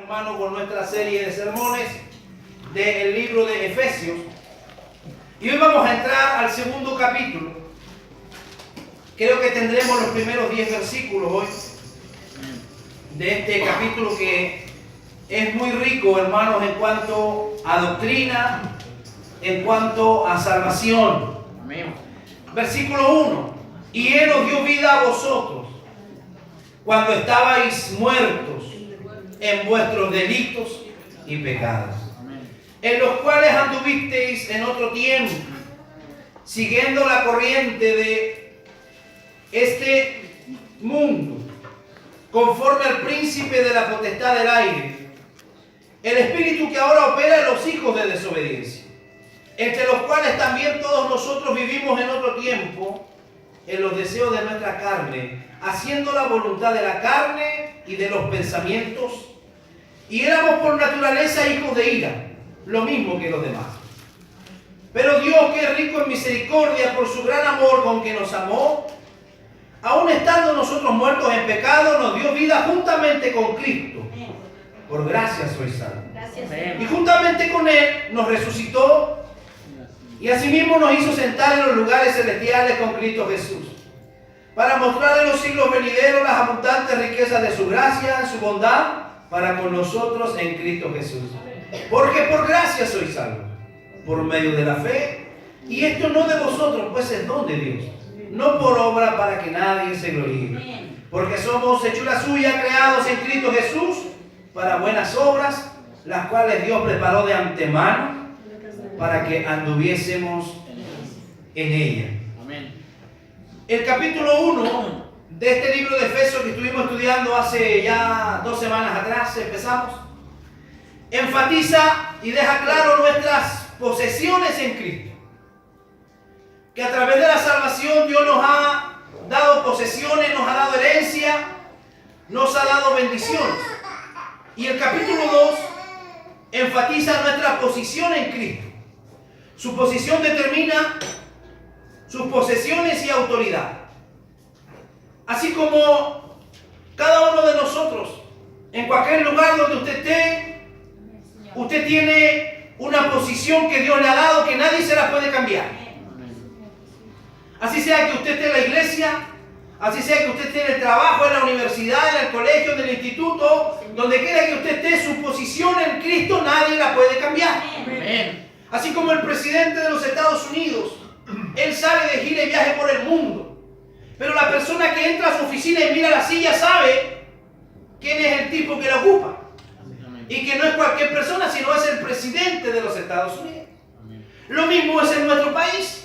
hermano, con nuestra serie de sermones del libro de Efesios. Y hoy vamos a entrar al segundo capítulo. Creo que tendremos los primeros 10 versículos hoy de este capítulo, que es muy rico, hermanos, en cuanto a doctrina, en cuanto a salvación. Amén. Versículo 1. Y Él os dio vida a vosotros cuando estabais muertos en vuestros delitos y pecados, en los cuales anduvisteis en otro tiempo, siguiendo la corriente de este mundo, conforme al príncipe de la potestad del aire, el espíritu que ahora opera en los hijos de desobediencia, entre los cuales también todos nosotros vivimos en otro tiempo, en los deseos de nuestra carne, haciendo la voluntad de la carne y de los pensamientos, y éramos por naturaleza hijos de ira, lo mismo que los demás. Pero Dios, que es rico en misericordia por su gran amor con que nos amó, aun estando nosotros muertos en pecado, nos dio vida juntamente con Cristo. Por gracia sois salvos. Y juntamente con Él nos resucitó, y asimismo nos hizo sentar en los lugares celestiales con Cristo Jesús, para mostrar en los siglos venideros las abundantes riquezas de su gracia, en su bondad, para con nosotros en Cristo Jesús. Porque por gracia sois salvos, por medio de la fe, y esto no de vosotros, pues es don de Dios, no por obra para que nadie se gloríe. Porque somos hechura suya, creados en Cristo Jesús, para buenas obras, las cuales Dios preparó de antemano, para que anduviésemos en ella. Amén. El capítulo 1 de este libro de Efesios, que estuvimos estudiando hace ya 2 semanas atrás, empezamos, enfatiza y deja claro nuestras posesiones en Cristo. Que a través de la salvación Dios nos ha dado posesiones, nos ha dado herencia, nos ha dado bendiciones. Y el capítulo 2 enfatiza nuestra posición en Cristo. Su posición determina sus posesiones y autoridad. Así como cada uno de nosotros, en cualquier lugar donde usted esté, usted tiene una posición que Dios le ha dado, que nadie se la puede cambiar. Así sea que usted esté en la iglesia, así sea que usted esté en el trabajo, en la universidad, en el colegio, en el instituto, donde quiera que usted esté, su posición en Cristo nadie la puede cambiar. Amén. Así como el presidente de los Estados Unidos, él sale de gira y viaje por el mundo, pero la persona que entra a su oficina y mira la silla sabe quién es el tipo que la ocupa, y que no es cualquier persona, sino es el presidente de los Estados Unidos. Lo mismo es en nuestro país.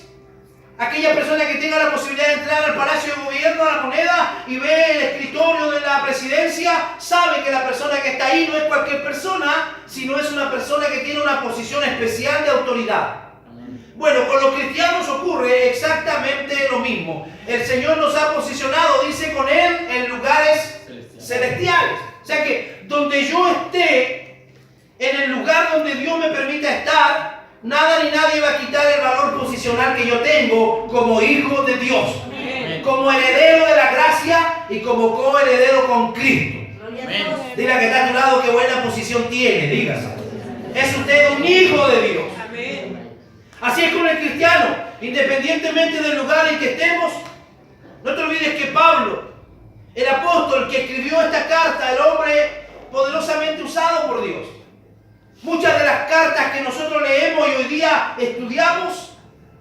Aquella persona que tenga la posibilidad de entrar al Palacio de Gobierno, a la Moneda, y ve el escritorio de la presidencia, sabe que la persona que está ahí no es cualquier persona, sino es una persona que tiene una posición especial de autoridad. Bueno, con los cristianos ocurre exactamente lo mismo. El Señor nos ha posicionado, dice, con Él en lugares celestiales. O sea que donde yo esté, en el lugar donde Dios me permita estar, nada ni nadie va a quitar el valor posicional que yo tengo como hijo de Dios, como heredero de la gracia y como coheredero con Cristo. Diga que está a tu lado, qué buena posición tiene, dígase. Es usted un hijo de Dios. Así es con el cristiano, independientemente del lugar en que estemos. No te olvides que Pablo, el apóstol que escribió esta carta, el hombre poderosamente usado por Dios, muchas de las cartas que nosotros leemos y hoy día estudiamos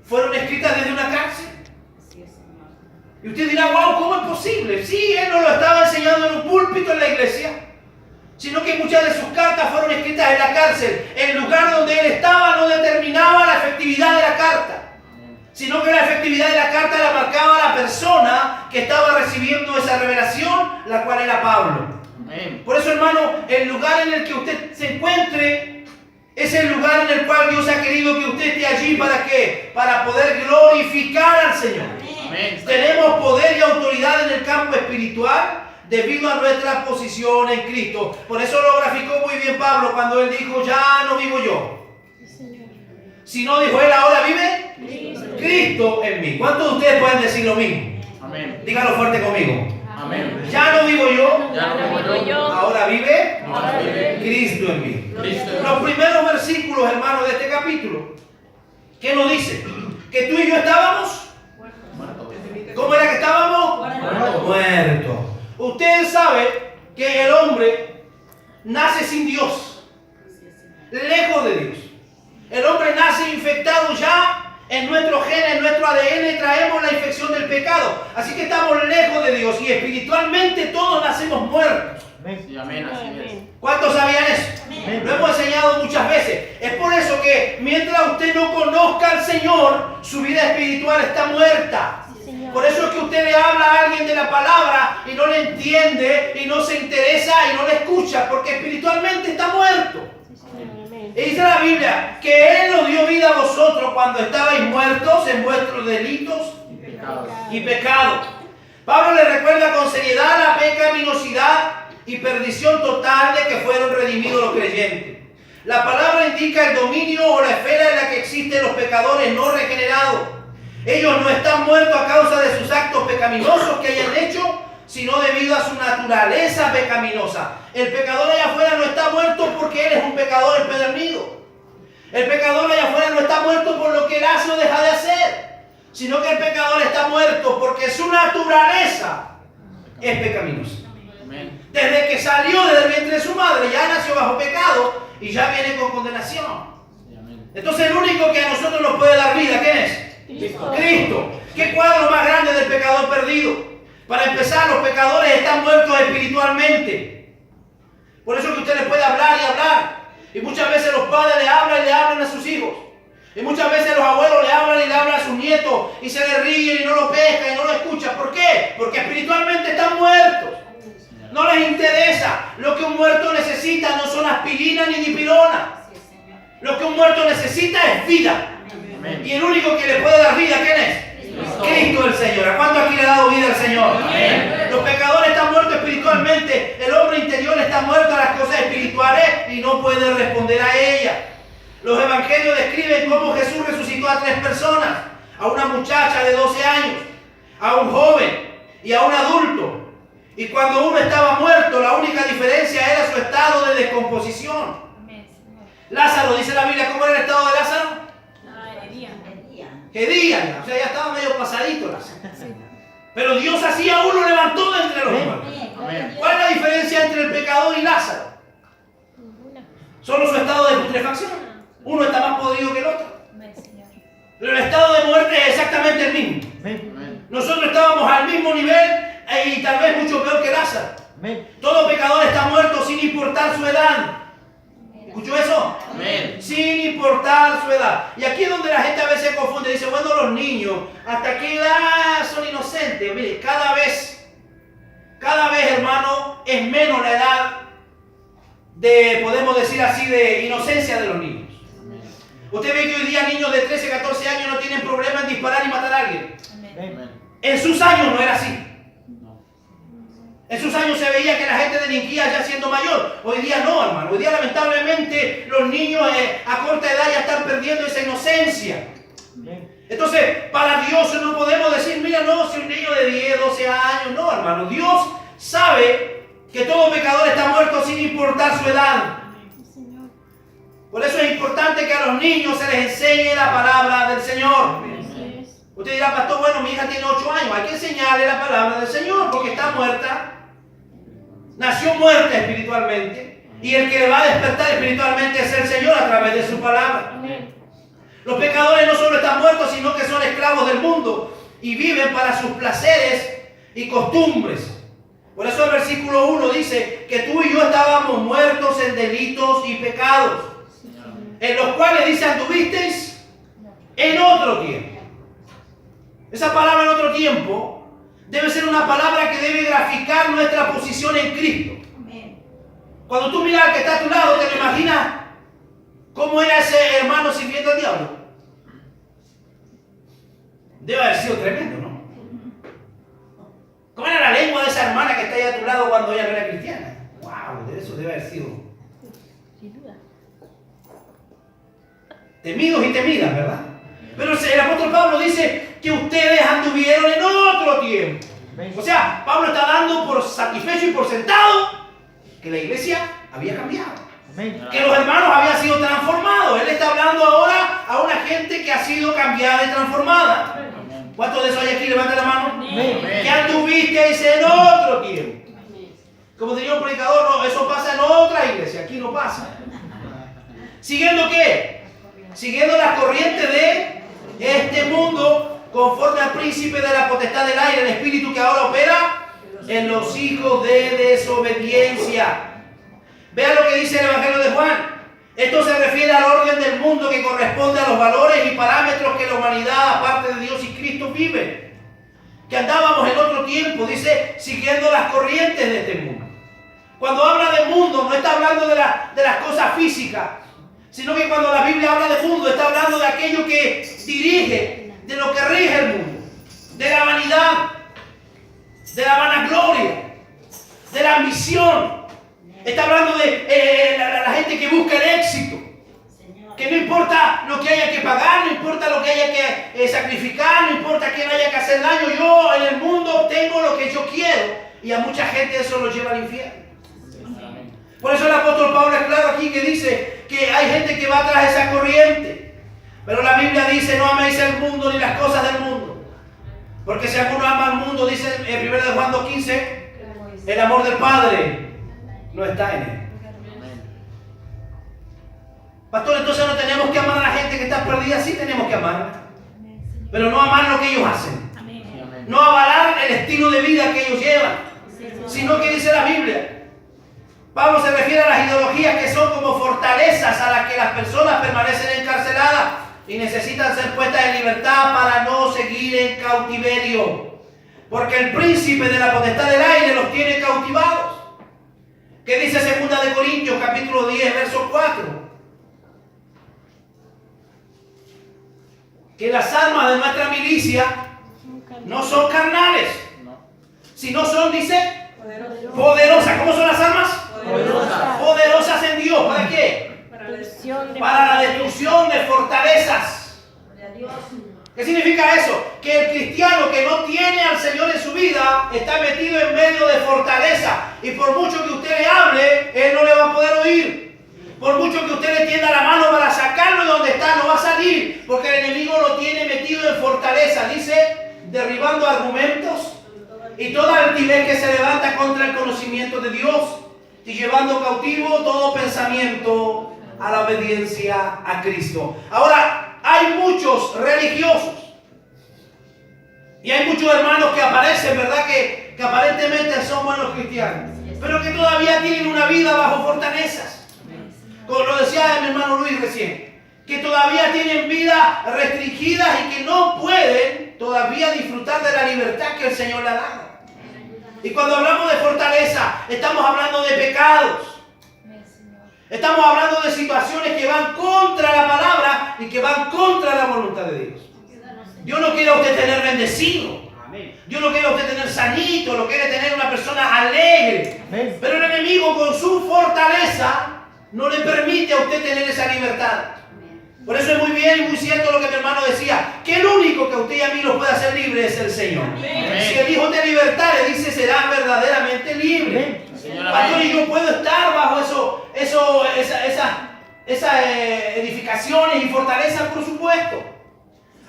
fueron escritas desde una cárcel. Y usted dirá, wow, ¿cómo es posible? Sí, él no lo estaba enseñando en un púlpito en la iglesia, sino que muchas de sus cartas fueron escritas en la cárcel. El lugar donde él estaba no determinaba la efectividad de la carta, sino que la efectividad de la carta la marcaba la persona que estaba recibiendo esa revelación, la cual era Pablo. Por eso, hermano, el lugar en el que usted se encuentre es el lugar en el cual Dios ha querido que usted esté allí. ¿Para qué? Para poder glorificar al Señor. Amén. Tenemos poder y autoridad en el campo espiritual debido a nuestra posición en Cristo. Por eso lo graficó muy bien Pablo cuando él dijo, ya no vivo yo, sino, dijo él, ahora vive Cristo en mí. ¿Cuántos de ustedes pueden decir lo mismo? Amén. Dígalo fuerte conmigo. Amén. Ya no vivo yo, Ya no vivo yo. ahora vive Ahora vive Cristo en mí. Cristo. Los primeros versículos, hermanos, de este capítulo, ¿qué nos dice? Que tú y yo estábamos. ¿Cómo era que estábamos? Muertos. Usted sabe que el hombre nace sin Dios, lejos de Dios. El hombre nace infectado ya. En nuestro gen, en nuestro ADN traemos la infección del pecado. Así que estamos lejos de Dios y espiritualmente todos nacemos muertos. Sí, amén, así es. ¿Cuántos sabían eso? Lo hemos enseñado muchas veces. Es por eso que mientras usted no conozca al Señor, su vida espiritual está muerta. Por eso es que usted le habla a alguien de la palabra y no le entiende y no se interesa y no le escucha porque espiritualmente está muerto. Y dice la Biblia que Él nos dio vida a vosotros cuando estabais muertos en vuestros delitos y pecados. Pablo le recuerda con seriedad la pecaminosidad y perdición total de que fueron redimidos los creyentes. La palabra indica el dominio o la esfera en la que existen los pecadores no regenerados. Ellos no están muertos a causa de sus actos pecaminosos que hayan hecho, sino debido a su naturaleza pecaminosa. El pecador allá afuera no está muerto porque él es un pecador empedernido. El pecador allá afuera no está muerto por lo que él hace o deja de hacer, sino que el pecador está muerto porque su naturaleza es pecaminosa. Desde que salió del vientre de su madre ya nació bajo pecado y ya viene con condenación. Entonces el único que a nosotros nos puede dar vida, ¿quién es? Cristo. ¿Qué cuadro más grande del pecador perdido? Para empezar, los pecadores están muertos espiritualmente. Por eso que usted le puede hablar y hablar. Y muchas veces los padres le hablan a sus hijos. Y muchas veces los abuelos le hablan a sus nietos. Y se le ríen y no lo pescan y no lo escuchan. ¿Por qué? Porque espiritualmente están muertos. No les interesa. Lo que un muerto necesita no son aspirina ni dipirona. Lo que un muerto necesita es vida. Y el único que le puede dar vida, ¿quién es? Cristo el Señor. ¿A cuánto aquí le ha dado vida al Señor? Amén. Los pecadores están muertos espiritualmente. El hombre interior está muerto a las cosas espirituales y no puede responder a ellas. Los evangelios describen cómo Jesús resucitó a 3 personas. A una muchacha de 12 años, a un joven y a un adulto. Y cuando uno estaba muerto, la única diferencia era su estado de descomposición. Lázaro, dice la Biblia, ¿cómo era el estado de Lázaro? Hedían, o sea, ya estaba medio pasadito. Pero Dios así a uno levantó de entre los muertos. ¿Cuál es la diferencia entre el pecador y Lázaro? Solo su estado de putrefacción. Uno está más podrido que el otro. Pero el estado de muerte es exactamente el mismo. Nosotros estábamos al mismo nivel y tal vez mucho peor que Lázaro. Todo pecador está muerto sin importar su edad. ¿Escuchó eso? Amén. Sin importar su edad. Y aquí es donde la gente a veces se confunde. Dice, bueno, los niños, ¿hasta qué edad son inocentes? Mire, cada vez, hermano, es menos la edad de, podemos decir así, de inocencia de los niños. Amén. Usted ve que hoy día niños de 13, 14 años no tienen problema en disparar y matar a alguien. Amén. En sus años no era así. En sus años se veía que la gente delinquía ya siendo mayor. Hoy día no, hermano. Hoy día lamentablemente los niños a corta edad ya están perdiendo esa inocencia. Entonces, para Dios no podemos decir, mira, no, si un niño de 10, 12 años. No, hermano. Dios sabe que todo pecador está muerto sin importar su edad. Por eso es importante que a los niños se les enseñe la palabra del Señor. Usted dirá, pastor, bueno, mi hija tiene 8 años. Hay que enseñarle la palabra del Señor porque está muerta. Nació muerta espiritualmente y el que le va a despertar espiritualmente es el Señor a través de su palabra. Amén. Los pecadores no solo están muertos, sino que son esclavos del mundo y viven para sus placeres y costumbres. Por eso el versículo 1 dice que tú y yo estábamos muertos en delitos y pecados, en los cuales dice anduvisteis en otro tiempo. Esa palabra en otro tiempo debe ser una palabra que debe graficar nuestra posición en Cristo. Amén. Cuando tú miras al que está a tu lado, ¿te lo imaginas cómo era ese hermano sirviendo al diablo? Debe haber sido tremendo, ¿no? ¿Cómo era la lengua de esa hermana que está ahí a tu lado cuando ella no era cristiana? ¡Wow! Eso debe haber sido. Sin duda. Temidos y temidas, ¿verdad? Pero el apóstol Pablo dice que ustedes anduvieron en otro tiempo. O sea, Pablo está dando por satisfecho y por sentado que la iglesia había cambiado. Que los hermanos habían sido transformados. Él está hablando ahora a una gente que ha sido cambiada y transformada. ¿Cuántos de esos hay aquí? Levanta la mano. Amén. Que anduvisteis en otro tiempo. Como diría un predicador, no, eso pasa en otra iglesia, aquí no pasa. ¿Siguiendo qué? Siguiendo las corrientes de este mundo, conforme al príncipe de la potestad del aire, el espíritu que ahora opera en los hijos de desobediencia. Vean lo que dice el Evangelio de Juan. Esto se refiere al orden del mundo que corresponde a los valores y parámetros que la humanidad, aparte de Dios y Cristo, vive. Que andábamos en otro tiempo, dice, siguiendo las corrientes de este mundo. Cuando habla de mundo, no está hablando de las cosas físicas, sino que cuando la Biblia habla de mundo, está hablando de aquello que dirige, de lo que rige el mundo, de la vanidad, de la vanagloria, de la ambición. Está hablando de la gente que busca el éxito, que no importa lo que haya que pagar, no importa lo que haya que sacrificar, no importa quién haya que hacer daño. Yo en el mundo obtengo lo que yo quiero, y a mucha gente eso lo lleva al infierno. Por eso el apóstol Pablo es claro aquí que dice que hay gente que va tras esa corriente. Pero la Biblia dice, no améis el mundo ni las cosas del mundo. Porque si alguno ama al mundo, dice en 1 Juan 2:15, el amor del Padre no está en él. Pastor, entonces no tenemos que amar a la gente que está perdida. Sí tenemos que amarla, pero no amar lo que ellos hacen. No avalar el estilo de vida que ellos llevan, sino que dice la Biblia. Pablo se refiere a las ideologías que son como fortalezas a las que las personas permanecen encarceladas y necesitan ser puestas en libertad para no seguir en cautiverio. Porque el príncipe de la potestad del aire los tiene cautivados. ¿Qué dice 2 de Corintios capítulo 10, verso 4? Que las armas de nuestra milicia no son carnales, sino son, dice, poderosas. ¿Cómo son las armas? Poderosas en Dios. ¿Para qué? Para la destrucción de fortalezas. ¿Qué significa eso? Que el cristiano que no tiene al Señor en su vida está metido en medio de fortaleza. Y por mucho que usted le hable, Él no le va a poder oír. Por mucho que usted le tienda la mano para sacarlo de donde está, no va a salir. Porque el enemigo lo tiene metido en fortaleza. Dice, derribando argumentos y toda altivez que se levanta contra el conocimiento de Dios, y llevando cautivo todo pensamiento a la obediencia a Cristo. Ahora, hay muchos religiosos y hay muchos hermanos que aparecen, ¿verdad? Que aparentemente son buenos cristianos, pero que todavía tienen una vida bajo fortalezas. Como lo decía mi hermano Luis recién, que todavía tienen vidas restringidas y que no pueden todavía disfrutar de la libertad que el Señor le ha dado. Y cuando hablamos de fortaleza, estamos hablando de pecados. Estamos hablando de situaciones que van contra la palabra y que van contra la voluntad de Dios. Dios no quiere a usted tener bendecido. Dios no quiere a usted tener sanito, lo quiere tener una persona alegre. Pero el enemigo con su fortaleza no le permite a usted tener esa libertad. Por eso es muy bien y muy cierto lo que mi hermano decía, que el único que a usted y a mí nos puede hacer libre es el Señor. Si el Hijo de libertad le dice, será verdaderamente libre. Pastor, y yo puedo estar bajo esas edificaciones y fortalezas, por supuesto.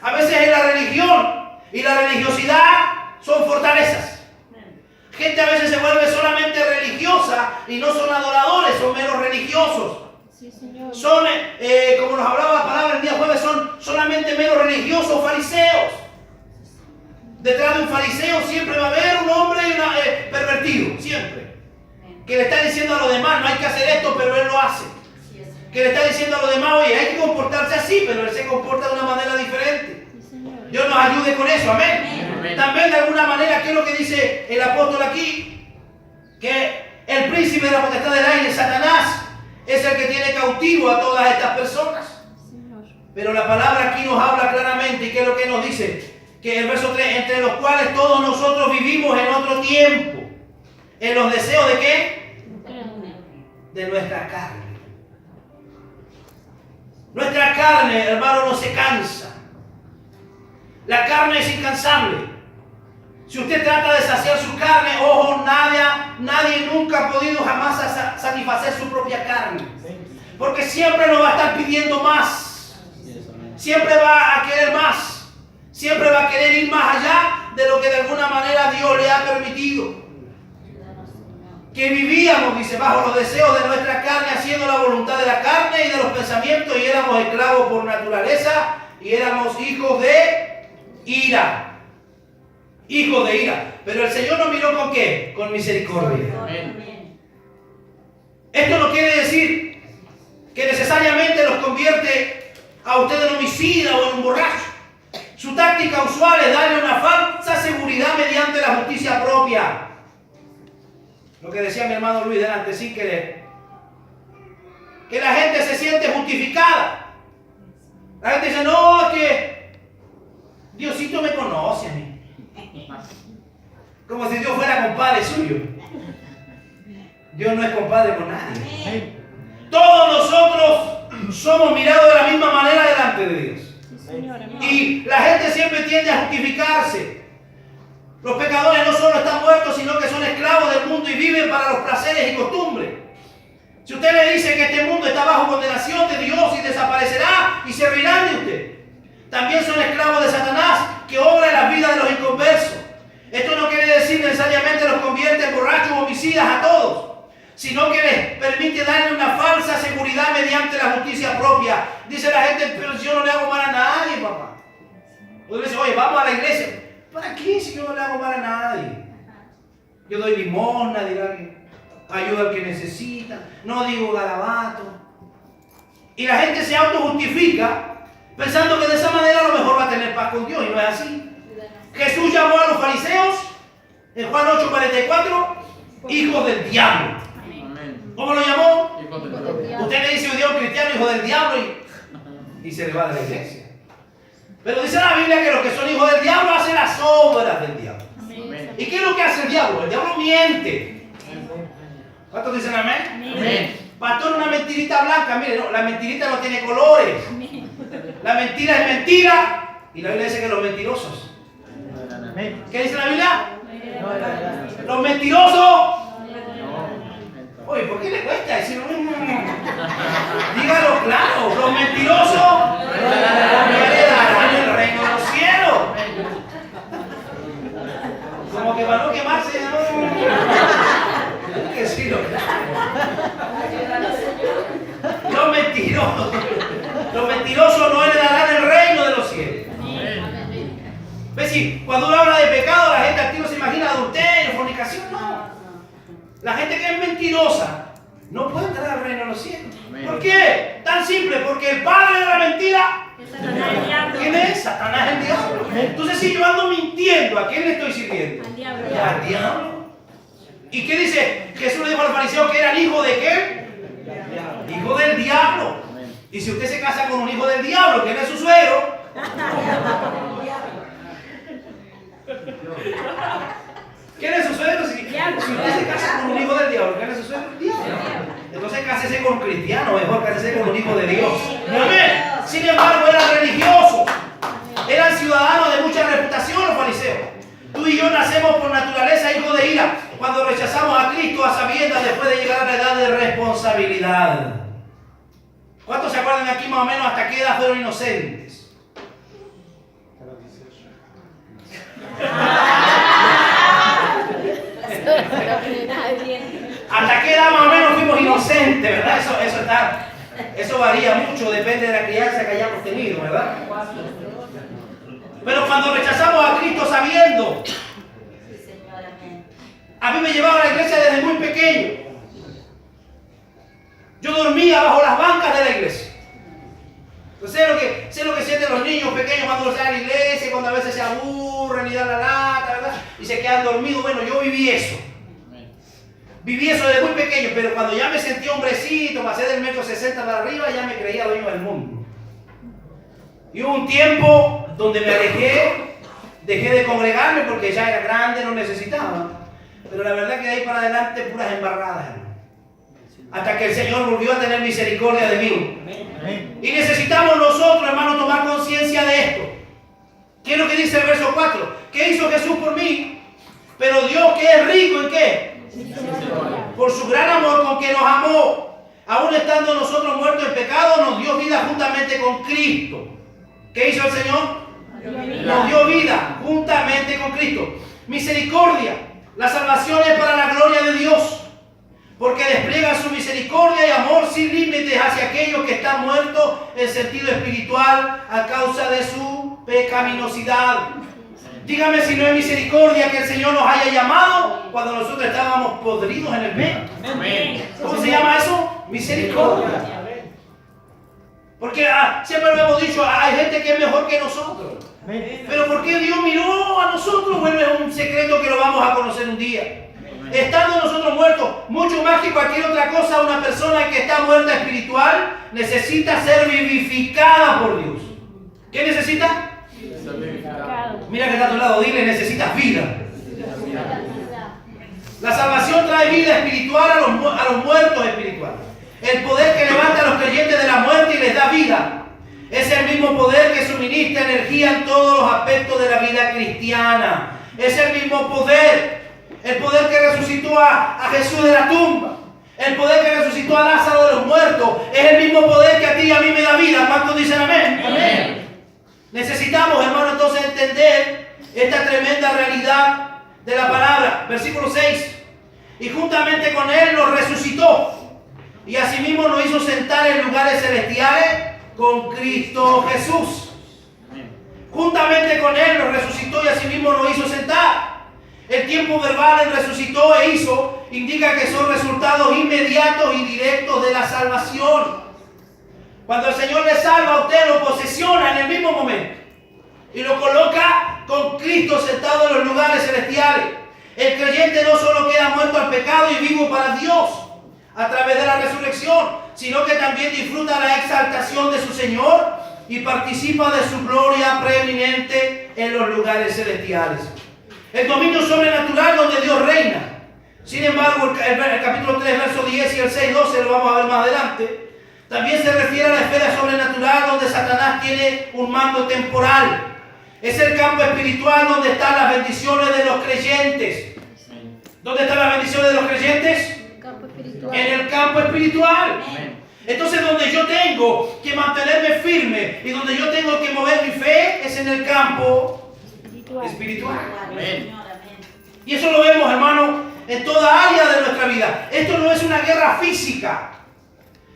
A veces es la religión y la religiosidad son fortalezas. Gente a veces se vuelve solamente religiosa y no son adoradores, son meros religiosos. Sí, Señor. Son, como nos hablaba la palabra el día jueves, son solamente meros religiosos, fariseos. Detrás de un fariseo siempre va a haber un hombre y una pervertido, siempre. Que le está diciendo a los demás, no hay que hacer esto, pero él lo hace. Que le está diciendo a los demás, oye, hay que comportarse así, pero él se comporta de una manera diferente. Dios nos ayude con eso, amén. Amén. También de alguna manera, ¿qué es lo que dice el apóstol aquí? Que el príncipe de la potestad del aire, Satanás, es el que tiene cautivo a todas estas personas. Pero la palabra aquí nos habla claramente, ¿y qué es lo que nos dice? Que el verso 3, entre los cuales todos nosotros vivimos en otro tiempo, en los deseos de ¿qué? De nuestra carne. Nuestra carne, hermano, no se cansa. La carne es incansable. Si usted trata de saciar su carne, ojo, nadie nunca ha podido jamás satisfacer su propia carne. Porque siempre nos va a estar pidiendo más. Siempre va a querer más. Siempre va a querer ir más allá de lo que de alguna manera Dios le ha permitido. Que vivíamos, dice, bajo los deseos de nuestra carne, haciendo la voluntad de la carne y de los pensamientos, y éramos esclavos por naturaleza, y éramos hijos de ira. Hijos de ira. Pero el Señor nos miró ¿con qué? Con misericordia. Esto no quiere decir que necesariamente los convierte a usted en homicida o en un borracho. Su táctica usual es darle una falsa seguridad mediante la justicia propia. Lo que decía mi hermano Luis delante, sin querer. Que la gente se siente justificada. La gente dice, no, es que Diosito me conoce a mí. Como si Dios fuera compadre suyo. Dios no es compadre con nadie. Todos nosotros somos mirados de la misma manera delante de Dios. Y la gente siempre tiende a justificarse. Los pecadores no solo están muertos, sino que son esclavos del mundo y viven para los placeres y costumbres. Si usted le dice que este mundo está bajo condenación de Dios y desaparecerá y se reirán de usted, también son esclavos de Satanás que obra en las vidas de los inconversos. Esto no quiere decir necesariamente los convierte en borrachos o homicidas a todos, sino que les permite darle una falsa seguridad mediante la justicia propia. Dice la gente, pero yo no le hago mal a nadie, papá. Usted dice, oye, vamos a la iglesia. ¿Para qué si yo no le hago mal a nadie? Yo doy limosna, ayuda al que necesita, no digo garabato. Y la gente se autojustifica pensando que de esa manera a lo mejor va a tener paz con Dios, y no es así. Jesús llamó a los fariseos en Juan 8:44 hijos del diablo. ¿Cómo lo llamó? Usted le dice hoy día a un cristiano hijo del diablo y se le va de la iglesia. Pero dice la Biblia que los que son hijos del diablo hacen las obras del diablo. Amén. ¿Y qué es lo que hace el diablo? El diablo miente. ¿Cuántos dicen amén? Amén. Pastor, una mentirita blanca. Mire, no, la mentirita no tiene colores. La mentira es mentira. Y la Biblia dice que los mentirosos. ¿Qué dice la Biblia? Los mentirosos. Oye, ¿por qué le cuesta decir? Dígalo claro. Los mentirosos no heredarán el reino de los cielos. Como que para no quemarse, hay que decirlo claro. Los mentirosos no heredarán el reino de los cielos. ¿Ves? Si cuando uno habla de pecado, la gente activa se imagina adulterio, fornicación. No. La gente que es mentirosa no puede entrar al reino de los cielos. ¿Por qué? Tan simple, porque el padre de la mentira, ¿quién es? Satanás, el diablo. Entonces, si yo ando mintiendo, ¿a quién le estoy sirviendo? Al diablo. Al diablo. ¿Y qué dice? Jesús le dijo a los fariseos que eran hijos de qué? Hijo del diablo. Y si usted se casa con un hijo del diablo, ¿quién es su suegro? ¿Quién es su suegro? Si usted se casa con un hijo del diablo, ¿quién es su suegro? Diablo. Entonces cásese con un cristiano, mejor cásese con un hijo de Dios. Amén. Sin embargo, eran religiosos, eran ciudadanos de mucha reputación los fariseos. Tú y yo nacemos por naturaleza hijos de ira cuando rechazamos a Cristo a sabiendas después de llegar a la edad de responsabilidad. ¿Cuántos se acuerdan aquí más o menos hasta qué edad fueron inocentes? ¿Hasta qué edad más o menos fuimos inocentes, verdad? Eso varía mucho, depende de la crianza que hayamos tenido, ¿verdad? Pero cuando rechazamos a Cristo sabiendo, a mí me llevaba a la iglesia desde muy pequeño. Yo dormía bajo las bancas de la iglesia. Sé lo que sienten los niños pequeños cuando se van a la iglesia, cuando a veces se aburren y dan la lata, ¿verdad? Y se quedan dormidos. Bueno, yo viví eso. Viví eso desde muy pequeño, pero cuando ya me sentí hombrecito, pasé del 1,60 m para arriba, ya me creía dueño del mundo. Y hubo un tiempo donde me alejé, dejé de congregarme porque ya era grande, no necesitaba. Pero la verdad que de ahí para adelante puras embarradas, hermano. Hasta que el Señor volvió a tener misericordia de mí. Y necesitamos nosotros, hermano, tomar conciencia de esto. ¿Qué es lo que dice el verso 4? ¿Qué hizo Jesús por mí? Pero Dios, que es rico en qué? Por su gran amor con que nos amó, aún estando nosotros muertos en pecado, nos dio vida juntamente con Cristo. ¿Qué hizo el Señor? Nos dio vida juntamente con Cristo. Misericordia. La salvación es para la gloria de Dios, porque despliega su misericordia y amor sin límites hacia aquellos que están muertos en sentido espiritual a causa de su pecaminosidad. Dígame si no es misericordia que el Señor nos haya llamado cuando nosotros estábamos podridos en el pecado. ¿Cómo se llama eso? Misericordia. Porque siempre lo hemos dicho, hay gente que es mejor que nosotros. Pero ¿por qué Dios miró a nosotros? Bueno, es un secreto que lo vamos a conocer un día. Estando nosotros muertos, mucho más que cualquier otra cosa, una persona que está muerta espiritual necesita ser vivificada por Dios. ¿Qué necesita? Mira que está a tu lado, dile, necesitas vida. La salvación trae vida espiritual a los muertos espirituales. El poder que levanta a los creyentes de la muerte y les da vida. Es el mismo poder que suministra energía en todos los aspectos de la vida cristiana. Es el mismo poder. El poder que resucitó a Jesús de la tumba. El poder que resucitó a Lázaro de los muertos. Es el mismo poder que a ti y a mí me da vida. ¿Cuántos dicen amén? Amén. Necesitamos, hermano, entonces entender esta tremenda realidad de la palabra. Versículo 6. Y juntamente con Él nos resucitó. Y asimismo nos hizo sentar en lugares celestiales con Cristo Jesús. Juntamente con Él nos resucitó y asimismo nos hizo sentar. El tiempo verbal en resucitó e hizo indica que son resultados inmediatos y directos de la salvación. Cuando el Señor le salva a usted, lo posesiona en el mismo momento y lo coloca con Cristo sentado en los lugares celestiales. El creyente no solo queda muerto al pecado y vivo para Dios a través de la resurrección, sino que también disfruta la exaltación de su Señor y participa de su gloria preeminente en los lugares celestiales. El dominio sobrenatural donde Dios reina. Sin embargo, el capítulo 3, verso 10 y el 6, 12 lo vamos a ver más adelante. También se refiere a la esfera sobrenatural donde Satanás tiene un mando temporal. Es el campo espiritual donde están las bendiciones de los creyentes. ¿Dónde están las bendiciones de los creyentes? En el campo espiritual. Entonces donde yo tengo que mantenerme firme y donde yo tengo que mover mi fe es en el campo espiritual. Y eso lo vemos, hermano, en toda área de nuestra vida. Esto no es una guerra física.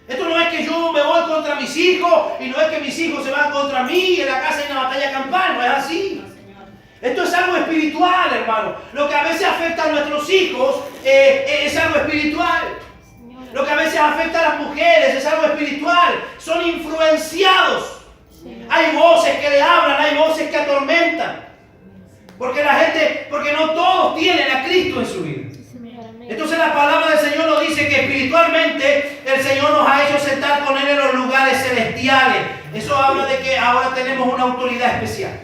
Esto no es que yo me voy contra mis hijos y no es que mis hijos se van contra mí y en la casa hay una batalla campal. No es así. Esto es algo espiritual, hermano. Lo que a veces afecta a nuestros hijos es algo espiritual. Lo que a veces afecta a las mujeres es algo espiritual. Son influenciados. Hay voces que le hablan, hay voces que atormentan. Porque no todos tienen a Cristo en su vida. Entonces la palabra del Señor nos dice que espiritualmente el Señor nos ha hecho sentar con Él en los lugares celestiales. Eso habla de que ahora tenemos una autoridad especial.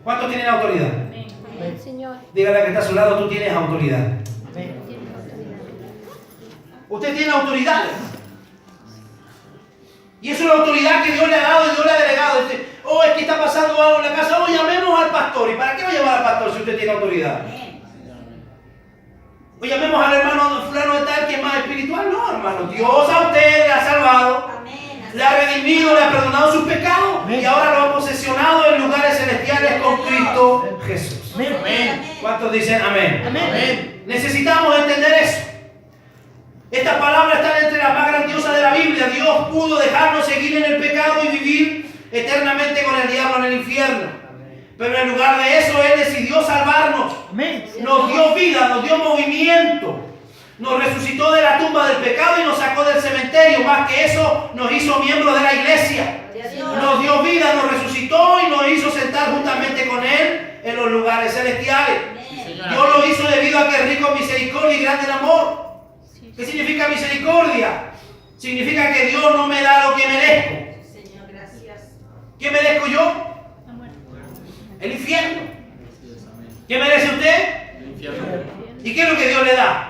¿Cuántos tienen autoridad? Amén, Señor. Dígale que está a su lado, tú tienes autoridad. Usted tiene autoridad. Y eso es la autoridad que Dios le ha dado y Dios le ha delegado. Dice, es que está pasando algo en la casa. Llamemos al pastor. ¿Y para qué va a llamar al pastor si usted tiene autoridad? O llamemos al hermano fulano de tal que es más espiritual. No, hermano. Dios a usted le ha salvado. Le ha redimido, le ha perdonado sus pecados. Y ahora lo ha posesionado en lugares celestiales con Cristo Jesús. Amén. ¿Cuántos dicen amén? Amén. Necesitamos entender eso. Estas palabras están entre las más grandiosas de la Biblia. Dios pudo dejarnos seguir en el pecado y vivir eternamente con el diablo en el infierno. Pero en lugar de eso, Él decidió salvarnos. Nos dio vida, nos dio movimiento. Nos resucitó de la tumba del pecado y nos sacó del cementerio. Más que eso, nos hizo miembros de la iglesia. Nos dio vida, nos resucitó y nos hizo sentar juntamente con Él en los lugares celestiales. Dios lo hizo debido a que es rico en misericordia y grande en amor. ¿Qué significa misericordia? Significa que Dios no me da lo que merezco. Señor, gracias. ¿Qué merezco yo? El infierno. ¿Qué merece usted? El infierno. ¿Y qué es lo que Dios le da?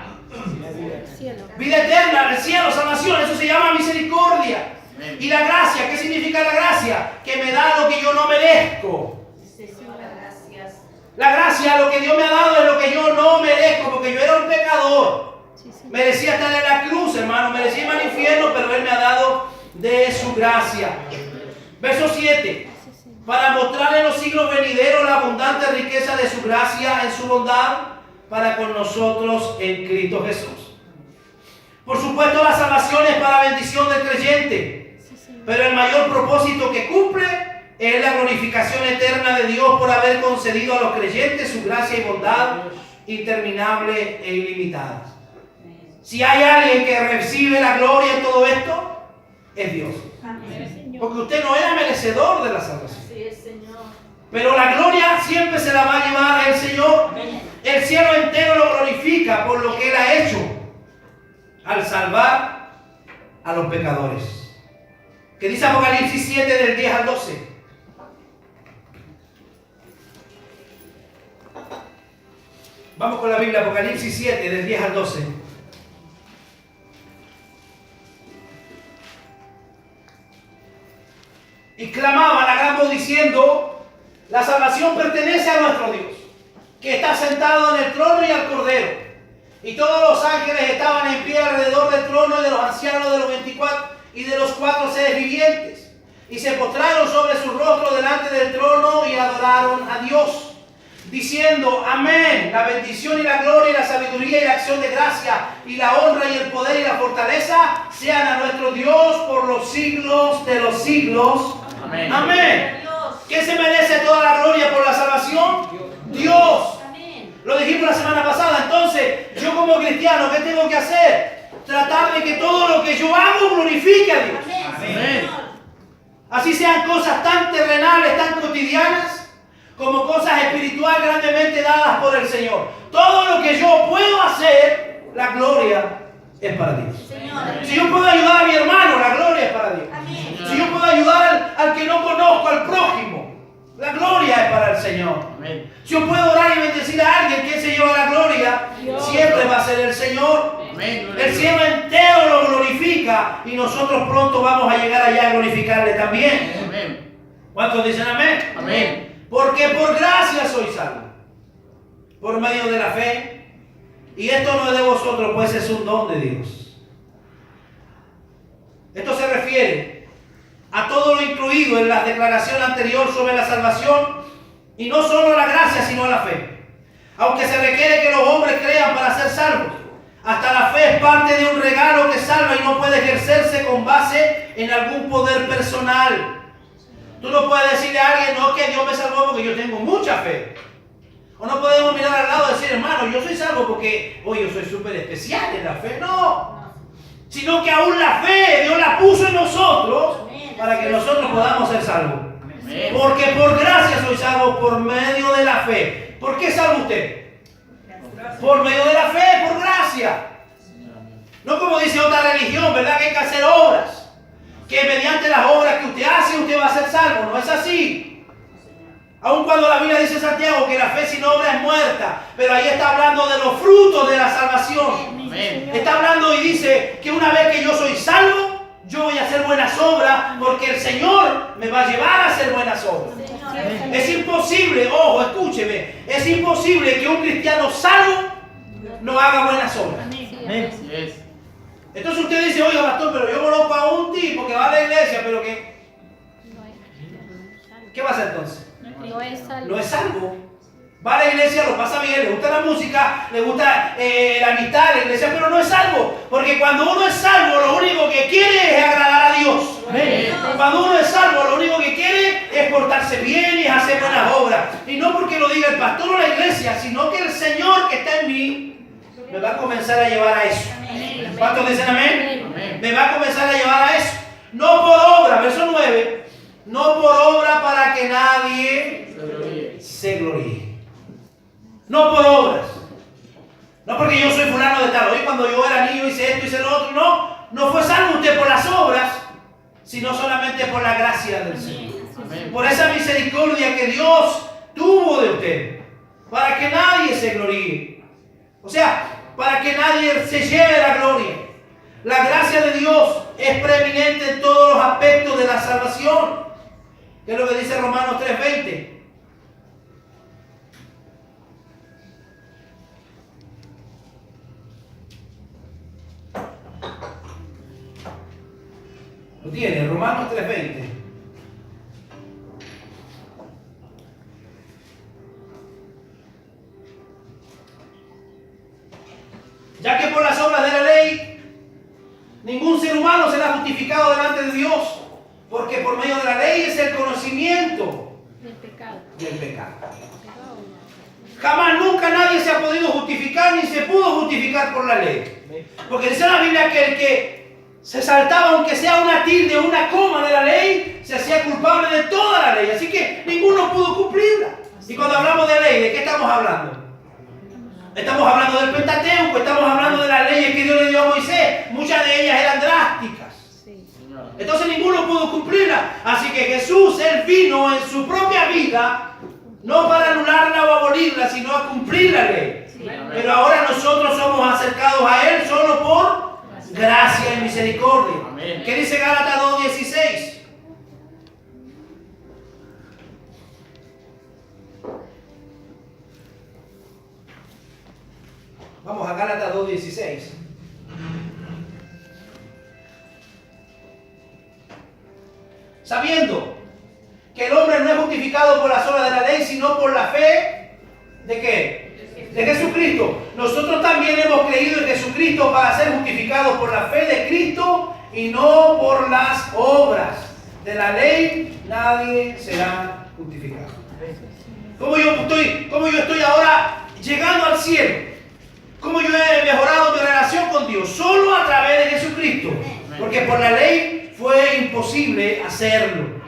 Vida eterna, el cielo, salvación. Eso se llama misericordia. Y la gracia, ¿qué significa la gracia? Que me da lo que yo no merezco. Señor, gracias. La gracia, lo que Dios me ha dado es lo que yo no merezco, porque yo era un pecador. Merecía estar en la cruz, hermano. Merecía ir al infierno, pero Él me ha dado de su gracia. Verso 7. Para mostrar en los siglos venideros la abundante riqueza de su gracia en su bondad para con nosotros en Cristo Jesús. Por supuesto, la salvación es para bendición del creyente, pero el mayor propósito que cumple es la glorificación eterna de Dios por haber concedido a los creyentes su gracia y bondad interminable e ilimitada. Si hay alguien que recibe la gloria en todo esto, es Dios. Porque usted no era merecedor de la salvación. Pero la gloria siempre se la va a llevar el Señor. El cielo entero lo glorifica por lo que Él ha hecho al salvar a los pecadores. ¿Qué dice Apocalipsis 7 del 10 al 12? Vamos con la Biblia, Apocalipsis 7 del 10 al 12. Y clamaban a gran voz diciendo: la salvación pertenece a nuestro Dios, que está sentado en el trono y al Cordero. Y todos los ángeles estaban en pie alrededor del trono y de los ancianos de los 24 y de los 4 seres vivientes. Y se postraron sobre su rostro delante del trono y adoraron a Dios, diciendo: amén, la bendición y la gloria y la sabiduría y la acción de gracia y la honra y el poder y la fortaleza sean a nuestro Dios por los siglos de los siglos. Amén. Amén. ¿Quién se merece toda la gloria por la salvación? Dios. Lo dijimos la semana pasada. Entonces, yo como cristiano, ¿qué tengo que hacer? Tratar de que todo lo que yo hago glorifique a Dios. Amén. Así sean cosas tan terrenales, tan cotidianas, como cosas espirituales grandemente dadas por el Señor. Todo lo que yo puedo hacer, la gloria es para Dios. Si yo puedo ayudar a mi hermano, la gloria es para Dios. Si yo puedo ayudar al que no conozco, al prójimo, la gloria es para el Señor. Amén. Si yo puedo orar y bendecir a alguien, ¿quién se lleva la gloria? Dios. Siempre va a ser el Señor. Amén. El cielo entero lo glorifica y nosotros pronto vamos a llegar allá a glorificarle también. Amén. ¿Cuántos dicen amén? Amén. Porque por gracia soy salvo, por medio de la fe. Y esto no es de vosotros, pues es un don de Dios. Esto se refiere a todo lo incluido en la declaración anterior sobre la salvación, y no solo la gracia, sino la fe. Aunque se requiere que los hombres crean para ser salvos, hasta la fe es parte de un regalo que salva y no puede ejercerse con base en algún poder personal. Tú no puedes decirle a alguien: no, que Dios me salvó porque yo tengo mucha fe. O no podemos mirar al lado y decir: hermano, yo soy salvo porque hoy yo soy súper especial en la fe. No. Sino que aún la fe Dios la puso en nosotros para que nosotros podamos ser salvos. Porque por gracia soy salvo por medio de la fe. ¿Por qué salvo usted? Por medio de la fe, por gracia. No como dice otra religión, ¿verdad? Que hay que hacer obras. Que mediante las obras que usted hace, usted va a ser salvo. No es así. Aun cuando la Biblia dice, Santiago, que la fe sin obra es muerta, pero ahí está hablando de los frutos de la salvación. Amén. Está hablando y dice que una vez que yo soy salvo, yo voy a hacer buenas obras, porque el Señor me va a llevar a hacer buenas obras. Amén. Es imposible, ojo, escúcheme, es imposible que un cristiano salvo no haga buenas obras. Amén. Entonces usted dice: oiga, pastor, pero yo conozco a un tipo que va a la iglesia, pero que... ¿Qué va a hacer entonces? No es salvo. No es salvo. Va a la iglesia, lo pasa bien, le gusta la música, le gusta la amistad, la iglesia, pero no es salvo. Porque cuando uno es salvo, lo único que quiere es agradar a Dios. Amén. Cuando uno es salvo, lo único que quiere es portarse bien y hacer buenas obras. Y no porque lo diga el pastor o la iglesia, sino que el Señor que está en mí me va a comenzar a llevar a eso. ¿Cuántos dicen amén? Amén. Me va a comenzar a llevar a eso. No por obra, verso 9. No por obra para que nadie se gloríe. No por obras. No porque yo soy fulano de tal. Hoy cuando yo era niño hice esto, hice lo otro. No, no fue salvo usted por las obras, sino solamente por la gracia del Señor. Amén. Por esa misericordia que Dios tuvo de usted. Para que nadie se gloríe. O sea, para que nadie se lleve la gloria. La gracia de Dios es preeminente en todos los aspectos de la salvación. ¿Qué es lo que dice Romanos 3:20? Lo tiene, Romanos 3:20. Ya que por las obras de la ley ningún ser humano será justificado delante de Dios, porque por medio de la ley es el conocimiento del pecado. Jamás nunca nadie se ha podido justificar ni se pudo justificar por la ley. Porque dice la Biblia que el que se saltaba aunque sea una tilde o una coma de la ley, se hacía culpable de toda la ley. Así que ninguno pudo cumplirla. Y cuando hablamos de ley, ¿de qué estamos hablando? Estamos hablando del Pentateuco, estamos hablando de las leyes que Dios le dio a Moisés. Muchas de ellas eran drásticas. Entonces ninguno pudo cumplirla. Así que Jesús, Él vino en su propia vida, no para anularla o abolirla, sino a cumplir la ley. Pero ahora nosotros somos acercados a Él solo por gracia y misericordia. ¿Qué dice Gálatas 2:16? Vamos a Gálatas 2:16. Sabiendo que el hombre no es justificado por las obras de la ley, sino por la fe ¿de qué? De Jesucristo. Nosotros también hemos creído en Jesucristo para ser justificados por la fe de Cristo y no por las obras de la ley. Nadie será justificado. ¿Cómo yo estoy ahora llegando al cielo? ¿Cómo yo he mejorado mi relación con Dios? Solo a través de Jesucristo. Porque por la ley fue imposible hacerlo.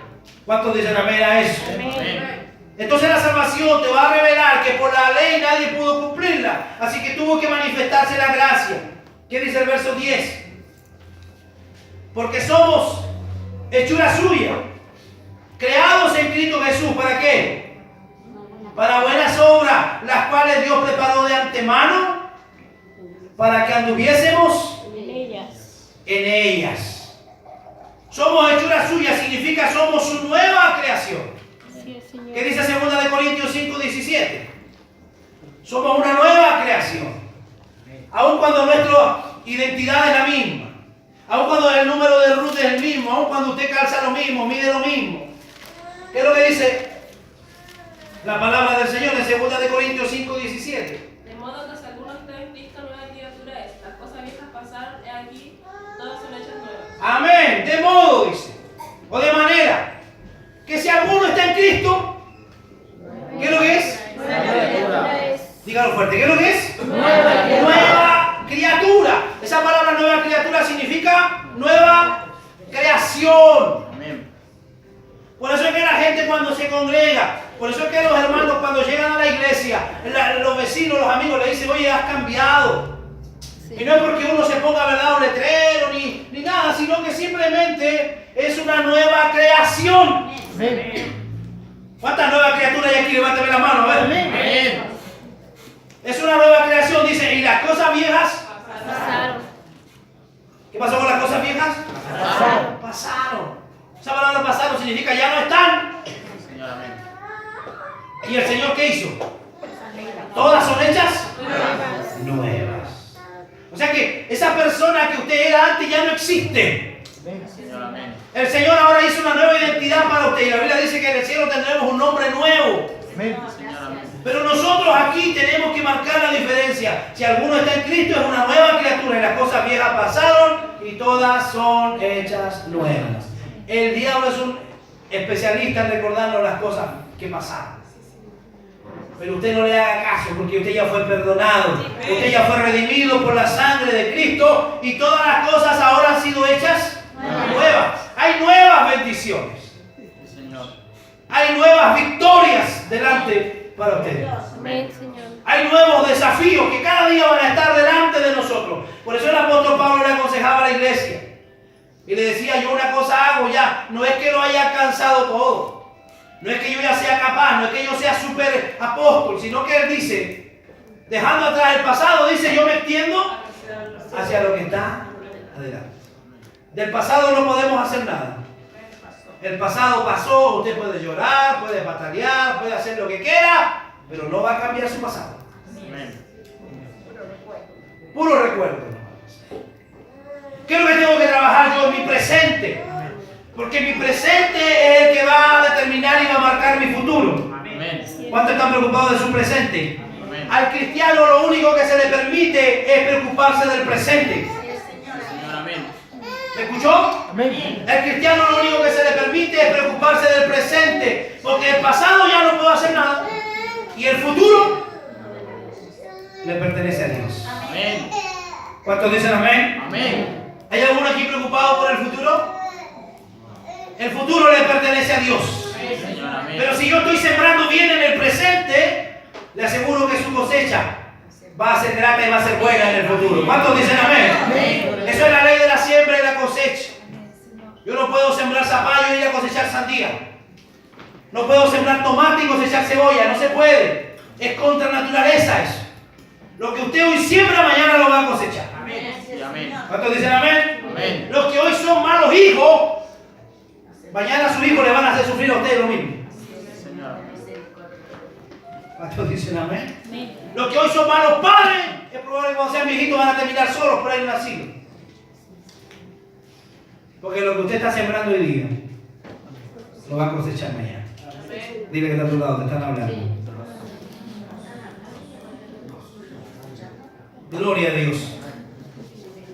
¿Cuántos dicen amén a eso? Amén. Entonces la salvación te va a revelar que por la ley nadie pudo cumplirla. Así que tuvo que manifestarse la gracia. ¿Qué dice el verso 10? Porque somos hechura suya, creados en Cristo Jesús. ¿Para qué? Para buenas obras, las cuales Dios preparó de antemano para que anduviésemos en ellas. Somos hechura suya, significa somos su nueva creación. ¿Qué dice 2 Corintios 5:17? Somos una nueva creación. Aun cuando nuestra identidad es la misma, aun cuando el número de Ruth es el mismo, aun cuando usted calza lo mismo, mide lo mismo. ¿Qué es lo que dice la palabra del Señor en 2 Corintios 5:17? De modo que si alguno está en Cristo, nueva criatura es. Las cosas viejas pasaron, he aquí, todas son hechas nuevas. Amén. De modo, dice. O de manera que si alguno está en Cristo, ¿qué es lo que es? Dígalo fuerte. ¿Qué es lo que es? Nueva criatura. Esa palabra nueva criatura significa nueva creación. Por eso es que la gente cuando se congrega, por eso es que los hermanos cuando llegan a la iglesia, los vecinos, los amigos le dicen, oye, has cambiado. Sí. Y no es porque uno se ponga, ¿verdad?, un letrero ni nada, sino que simplemente es una nueva creación. ¿Cuántas nuevas criaturas hay aquí? Levántame la mano, a ver. Amén. Es una nueva creación, dice, y las cosas viejas pasaron. ¿Qué pasó con las cosas viejas? Pasaron. Esa palabra pasaron significa ya no están. ¿Y el Señor qué hizo? Todas son hechas nuevas. O sea que esa persona que usted era antes ya no existe. El Señor ahora hizo una nueva identidad para usted. Y la Biblia dice que en el cielo tendremos un nombre nuevo. Pero nosotros aquí tenemos que marcar la diferencia. Si alguno está en Cristo es una nueva criatura y las cosas viejas pasaron y todas son hechas nuevas. El diablo es un especialista en recordarnos las cosas que pasaron. Pero usted no le haga caso porque usted ya fue perdonado. Usted ya fue redimido por la sangre de Cristo y todas las cosas ahora han sido hechas nuevas. Hay nuevas bendiciones. Hay nuevas victorias delante para ustedes. Hay nuevos desafíos que cada día van a estar delante de nosotros. Por eso el apóstol Pablo le aconsejaba a la iglesia. Y le decía, yo una cosa hago ya. No es que lo haya alcanzado todo. No es que yo ya sea capaz, no es que yo sea super apóstol, sino que él dice, dejando atrás el pasado, dice, yo me extiendo hacia lo que está adelante. Del pasado no podemos hacer nada. El pasado pasó, usted puede llorar, puede batallar, puede hacer lo que quiera, pero no va a cambiar su pasado. Puro recuerdo. ¿Qué ¿Qué es lo que tengo que trabajar yo? Mi presente. Porque mi presente es el que va a determinar y va a marcar mi futuro. Amén. ¿Cuántos están preocupados de su presente? Amén. Al cristiano lo único que se le permite es preocuparse del presente. Señor, amén. ¿Me escuchó? Amén. El cristiano lo único que se le permite es preocuparse del presente. Porque el pasado ya no puedo hacer nada. Y el futuro le pertenece a Dios. Amén. ¿Cuántos dicen amén? Amén. ¿Hay alguno aquí preocupado por el futuro? El futuro le pertenece a Dios. Señor, amén. Pero si yo estoy sembrando bien en el presente, le aseguro que su cosecha va a ser grata y va a ser buena en el futuro. ¿Cuántos dicen amén? Eso es la ley de la siembra y la cosecha. Yo no puedo sembrar zapallo y ir a cosechar sandía. No puedo sembrar tomate y cosechar cebolla. No se puede. Es contra naturaleza eso. Lo que usted hoy siembra, mañana lo va a cosechar. Y amén. ¿Cuántos dicen amén? Amén. Los que hoy son malos hijos, mañana a su hijo le van a hacer sufrir a usted lo mismo. Señor. ¿Cuántos dicen amén? Los que hoy son malos padres, es probable que cuando sean viejitos van a terminar solos por ahí en el asilo. Porque lo que usted está sembrando hoy día, lo va a cosechar mañana. Dile que está a tu lado, te están hablando. Gloria a Dios.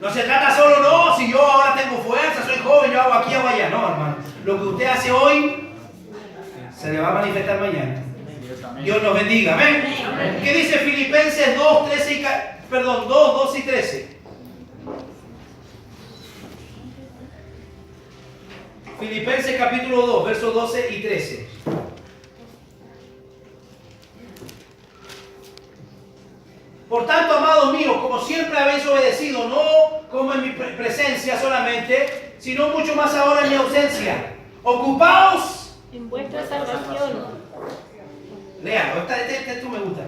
No se trata solo, no, si yo ahora tengo fuerza, soy joven, yo hago aquí, hago allá. No, hermano. Lo que usted hace hoy, se le va a manifestar mañana. Dios nos bendiga. Amén. Amén. ¿Qué dice Filipenses 2, 12 y 13? Filipenses capítulo 2, versos 12 y 13. Por tanto, amados míos, como siempre habéis obedecido, no como en mi presencia solamente, sino mucho más ahora en mi ausencia. Ocupaos. En vuestra salvación. Léalo, esto me gusta.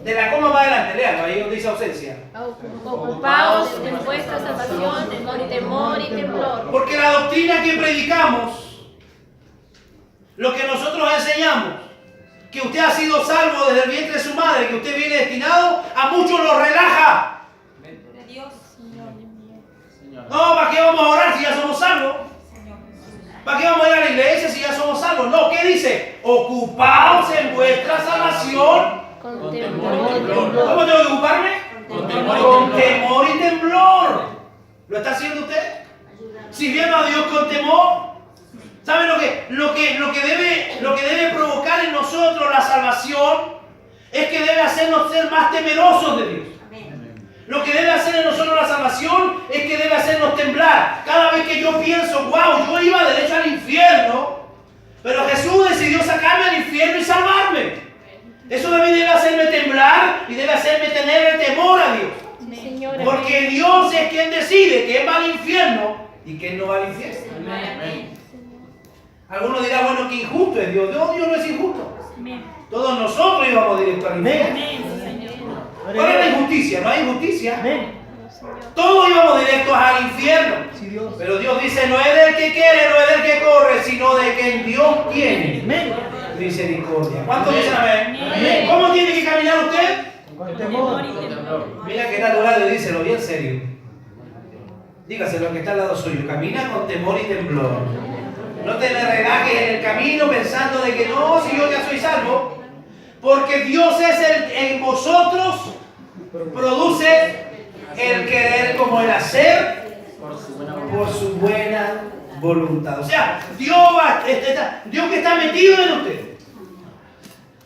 De la coma más adelante, léalo, ahí donde dice ausencia. Ocupaos en vuestra salvación con temor y temblor. Porque la doctrina que predicamos, lo que nosotros enseñamos, que usted ha sido salvo desde el vientre de su madre, que usted viene destinado, a muchos lo relaja. Señor. No, ¿para qué vamos a orar si ya somos salvos? ¿Para qué vamos a ir a la iglesia si ya somos salvos? No, ¿qué dice? Ocupaos en vuestra salvación. Con Con temor temor y y temblor. temblor. ¿Cómo tengo que ocuparme? Con temor y Con temblor. temor y temblor. ¿Lo está haciendo usted? Sirviendo a Dios con temor. ¿Sabe lo que debe provocar en nosotros la salvación? Es que debe hacernos ser más temerosos de Dios. Lo que debe hacer en nosotros la salvación es que debe hacernos temblar. Cada vez que yo pienso, wow, yo iba derecho al infierno, pero Jesús decidió sacarme del infierno y salvarme. Eso debe hacerme temblar y debe hacerme tener el temor a Dios. Sí, Señor. Porque Dios es quien decide quién va al infierno y quién no va al infierno. Amén. Algunos dirán, bueno, qué injusto es Dios. No, Dios no es injusto. Todos nosotros íbamos directo al infierno. ¿Cuál es la injusticia? No hay injusticia. Amén. Todos íbamos directos al infierno. Sí, Dios. Pero Dios dice, no es del que quiere, no es del que corre, sino de quien Dios tiene Amén. misericordia. ¿Cuántos dicen amén? Amén. ¿Cómo tiene que caminar usted? Con temor. Con temblor. Mira que natural, díselo bien serio. Dígaselo al que está al lado suyo. Camina con temor y temblor. No te me relajes en el camino pensando de que no, si yo ya soy salvo. Porque Dios es el en vosotros produce el querer como el hacer Por su buena voluntad. por su buena voluntad. O sea, Dios que está metido en usted.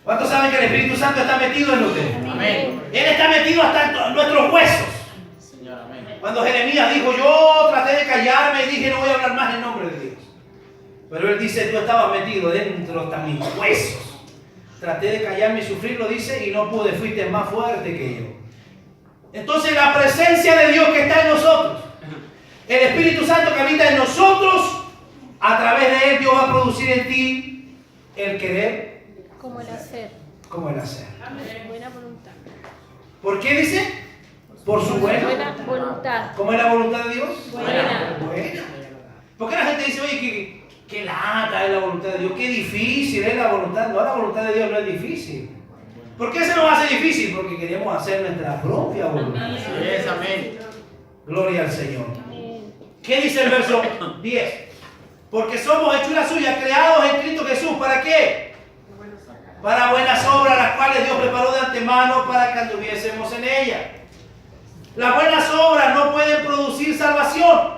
¿Cuántos saben que el Espíritu Santo está metido en usted? Amén. Él está metido hasta en nuestros huesos. Señor, amén. Cuando Jeremías dijo, yo traté de callarme y dije, no voy a hablar más en nombre de Dios. Pero él dice, tú estabas metido dentro hasta mis huesos. Traté de callarme y sufrirlo, dice, y no pude, fuiste más fuerte que yo. Entonces la presencia de Dios que está en nosotros, el Espíritu Santo que habita en nosotros, a través de él Dios va a producir en ti el querer Como el hacer. como el hacer. Buena voluntad. ¿Por qué dice? Por su buena. Buena voluntad. ¿Cómo es la voluntad de Dios? Buena. Buena. ¿Por qué la gente dice, oye, qué lata es la voluntad de Dios? Qué difícil es la voluntad. No, la voluntad de Dios no es difícil. ¿Por qué se nos hace difícil? Porque queremos hacer nuestra propia voluntad. Así es, amén. Gloria al Señor. Amén. ¿Qué dice el verso 10? Porque somos hechura suya, creados en Cristo Jesús. ¿Para qué? Para buenas obras, las cuales Dios preparó de antemano para que anduviésemos en ellas. Las buenas obras no pueden producir salvación.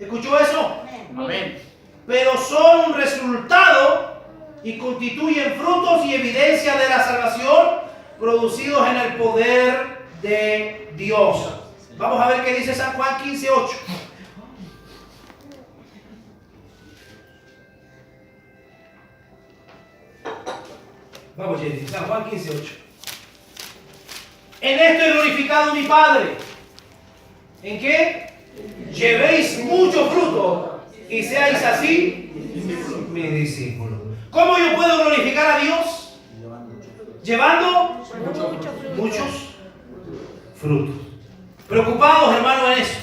¿Escuchó eso? Amén. Pero son un resultado y constituyen frutos y evidencia de la salvación producidos en el poder de Dios. Vamos a ver qué dice San Juan 15:8. Vamos, Jenny, San Juan 15:8. En esto he glorificado a mi Padre. ¿En qué? Llevéis mucho fruto y seáis así mis discípulos. ¿Cómo yo puedo glorificar a Dios? Llevando muchos frutos. Preocupados, hermanos, en eso.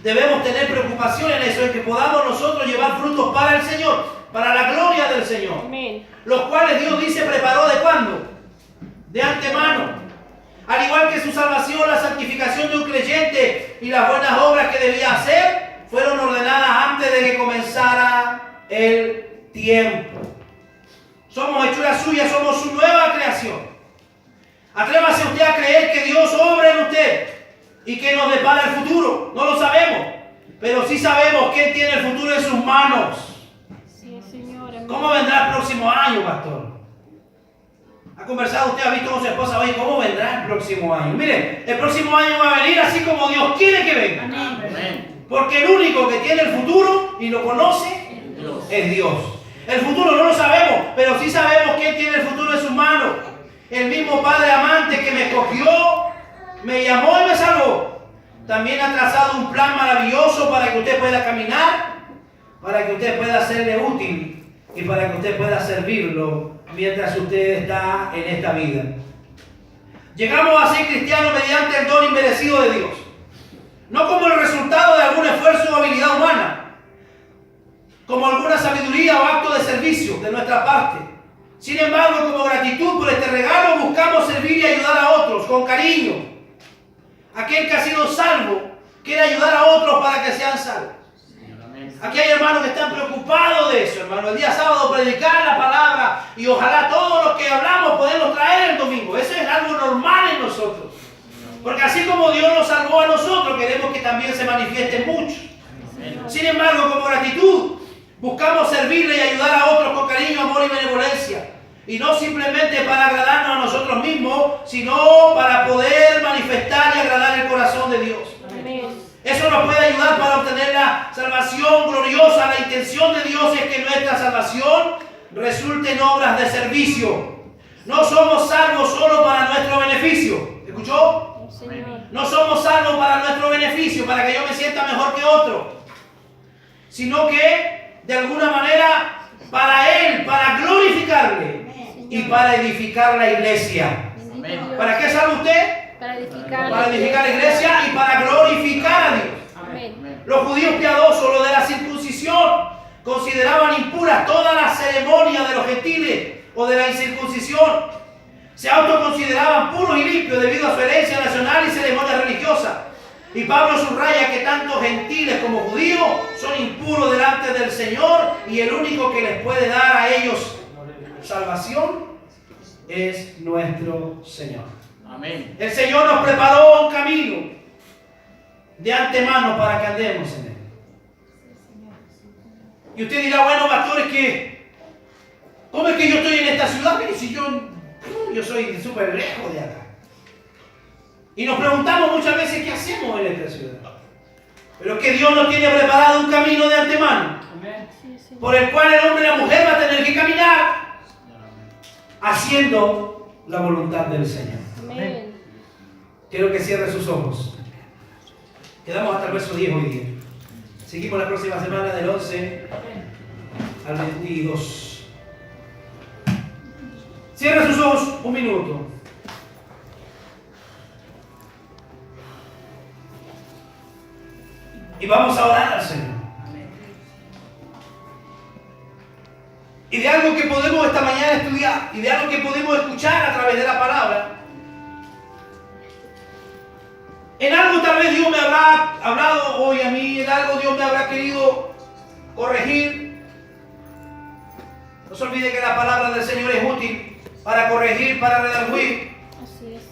Debemos tener preocupación en eso, en que podamos nosotros llevar frutos para el Señor, para la gloria del Señor. Amén. Los cuales Dios dice preparó de cuándo? De antemano. Al igual que su salvación, la santificación de un creyente y las buenas obras que debía hacer, fueron ordenadas antes de que comenzara el tiempo. Somos hechura suya, somos su nueva creación. Atrévase usted a creer que Dios obra en usted y que nos depara el futuro. No lo sabemos, pero sí sabemos que Él tiene el futuro en sus manos. Sí, Señor. Amén. ¿Cómo vendrá el próximo año, pastor? ¿Ha conversado usted, ha visto con su esposa, oye, cómo vendrá el próximo año? Miren, el próximo año va a venir así como Dios quiere que venga. Amén. Porque el único que tiene el futuro y lo conoce es Dios. El futuro no lo sabemos, pero sí sabemos que Él tiene el futuro en sus manos. El mismo Padre amante que me escogió, me llamó y me salvó. También ha trazado un plan maravilloso para que usted pueda caminar, para que usted pueda serle útil y para que usted pueda servirlo mientras usted está en esta vida. Llegamos a ser cristianos mediante el don inmerecido de Dios, no como el resultado de algún esfuerzo o habilidad humana, como alguna sabiduría o acto de servicio de nuestra parte. Sin embargo, como gratitud por este regalo, buscamos servir y ayudar a otros con cariño. Aquel que ha sido salvo quiere ayudar a otros para que sean salvos. Aquí hay hermanos que están preocupados de eso, hermano. El día sábado predicar la palabra y ojalá todos los que hablamos podemos traer el domingo. Eso es algo normal en nosotros. Porque así como Dios nos salvó a nosotros, queremos que también se manifieste mucho. Sin embargo, como gratitud, buscamos servirle y ayudar a otros con cariño, amor y benevolencia. Y no simplemente para agradarnos a nosotros mismos, sino para poder manifestar y agradar el corazón de Dios. Amén. Eso nos puede ayudar para obtener la salvación gloriosa. La intención de Dios es que nuestra salvación resulte en obras de servicio. No somos salvos solo para nuestro beneficio. ¿Escuchó? Señor. No somos salvos para nuestro beneficio, para que yo me sienta mejor que otro, sino que de alguna manera para Él, para glorificarle y para edificar la iglesia. Amén. ¿Para qué salva usted? Para edificar. Para edificar la iglesia y para glorificar a Dios. Amén. Los judíos piadosos, los de la circuncisión, consideraban impuras todas las ceremonias de los gentiles o de la incircuncisión. Se autoconsideraban puros y limpios debido a su herencia nacional y ceremonias religiosas. Y Pablo subraya que tanto gentiles como judíos son impuros delante del Señor y el único que les puede dar a ellos salvación es nuestro Señor. Amén. El Señor nos preparó un camino de antemano para que andemos en él. Y usted dirá, bueno, pastor, ¿cómo es que yo estoy en esta ciudad? Mire, si yo soy súper lejos de acá. Y nos preguntamos muchas veces qué hacemos en esta ciudad. Pero que Dios nos tiene preparado un camino de antemano, Sí, Señor. por el cual el hombre y la mujer va a tener que caminar haciendo la voluntad del Señor. Amén. Quiero que cierre sus ojos. Quedamos hasta el verso 10 hoy día. Seguimos la próxima semana del 11 al 22. Cierre sus ojos un minuto. Y vamos a orar al Señor. Y de algo que podemos esta mañana estudiar, y de algo que podemos escuchar a través de la palabra, En algo tal vez Dios me habrá hablado hoy a mí, en algo Dios me habrá querido corregir. No se olvide que la palabra del Señor es útil para corregir, para redarguir. Así es.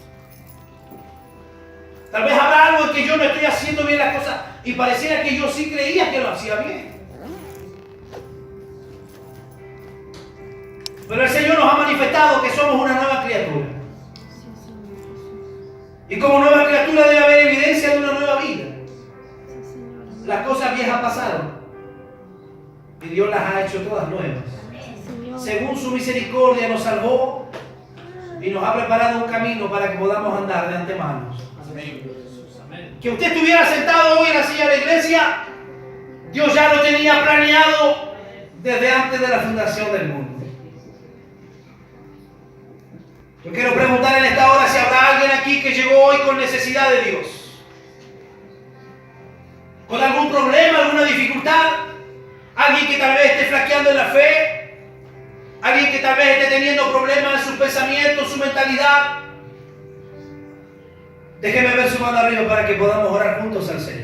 Tal vez habrá algo en que yo no estoy haciendo bien las cosas y pareciera que yo sí creía que lo hacía bien. Pero el Señor nos ha manifestado que somos una nueva criatura. Y como nueva criatura debe haber evidencia de una nueva vida. Las cosas viejas pasaron y Dios las ha hecho todas nuevas. Según su misericordia nos salvó y nos ha preparado un camino para que podamos andar de antemano. Que usted estuviera sentado hoy en la silla de la iglesia, Dios ya lo tenía planeado desde antes de la fundación del mundo. Yo quiero preguntar en esta hora si habrá alguien aquí que llegó hoy con necesidad de Dios, con algún problema, alguna dificultad, alguien que tal vez esté flaqueando en la fe, alguien que tal vez esté teniendo problemas en sus pensamientos, su mentalidad. Déjeme ver su mano arriba para que podamos orar juntos al Señor.